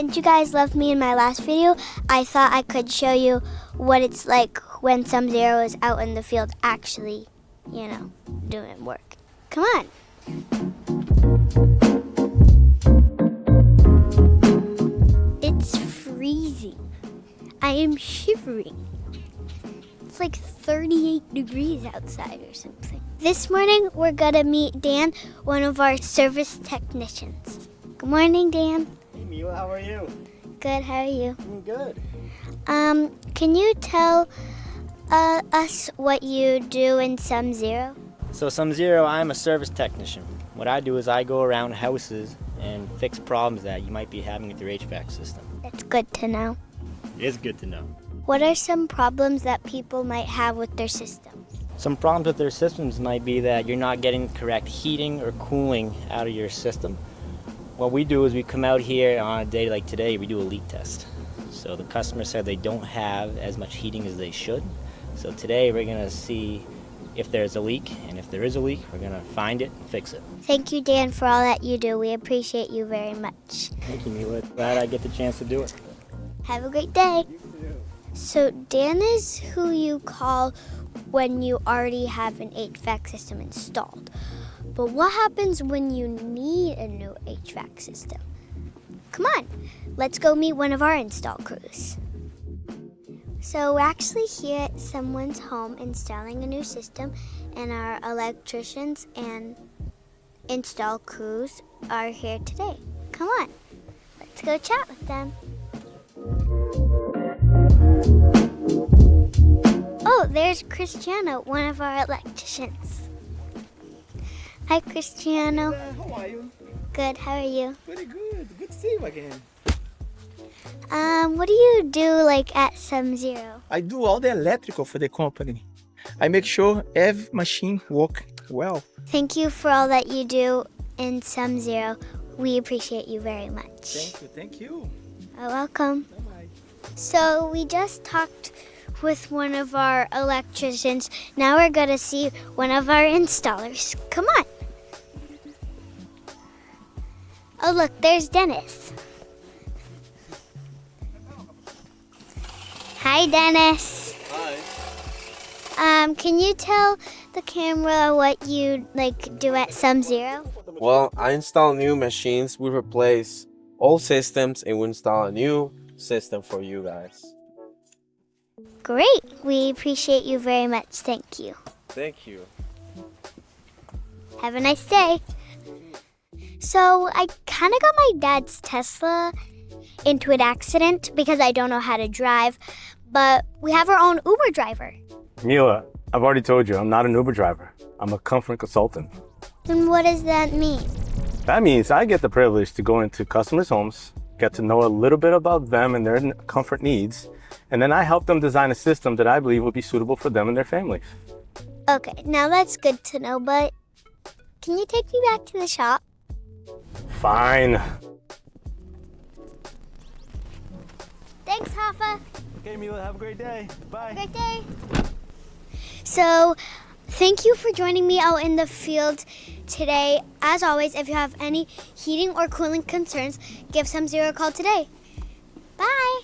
Since you guys loved me in my last video, I thought I could show you what it's like when Sub-Zero is out in the field actually, doing work. Come on. It's freezing. I am shivering. It's like 38 degrees outside or something. This morning, we're gonna meet Dan, one of our service technicians. Good morning, Dan. Hey, Milah, how are you? Good, how are you? I'm good. Can you tell us what you do in Sub-Zero? So Sub-Zero, I'm a service technician. What I do is I go around houses and fix problems that you might be having with your HVAC system. That's good to know. It is good to know. What are some problems that people might have with their systems? Some problems with their systems might be that you're not getting correct heating or cooling out of your system. What we do is we come out here on a day like today, we do a leak test. So the customer said they don't have as much heating as they should. So today we're gonna see if there's a leak, and if there is a leak, we're gonna find it and fix it. Thank you, Dan, for all that you do. We appreciate you very much. Thank you, Milah. Glad I get the chance to do it. Have a great day. You too. So Dan is who you call when you already have an HVAC system installed. But what happens when you need a new HVAC system? Come on, let's go meet one of our install crews. So we're actually here at someone's home installing a new system, and our electricians and install crews are here today. Come on, let's go chat with them. Oh, there's Cristiano, one of our electricians. Hi, Cristiano. How are you? Good, how are you? Very good. Good to see you again. What do you do at Sub-Zero? I do all the electrical for the company. I make sure every machine work well. Thank you for all that you do in Sub-Zero. We appreciate you very much. Thank you. You're welcome. Bye-bye. So we just talked with one of our electricians. Now we're gonna see one of our installers. Come on. Oh look, there's Dennis. Hi, Dennis. Hi. Can you tell the camera what you do at Sub-Zero? Well, I install new machines. We replace old systems and we install a new system for you guys. Great. We appreciate you very much. Thank you. Thank you. Have a nice day. So I kind of got my dad's Tesla into an accident because I don't know how to drive, but we have our own Uber driver. Milah, I've already told you, I'm not an Uber driver. I'm a comfort consultant. And what does that mean? That means I get the privilege to go into customers' homes, get to know a little bit about them and their comfort needs, and then I help them design a system that I believe will be suitable for them and their families. Okay, now that's good to know, but can you take me back to the shop? Fine. Thanks, Hafa. Okay, Milah, have a great day. Bye. Great day. So, thank you for joining me out in the field today. As always, if you have any heating or cooling concerns, give Sub-Zero a call today. Bye.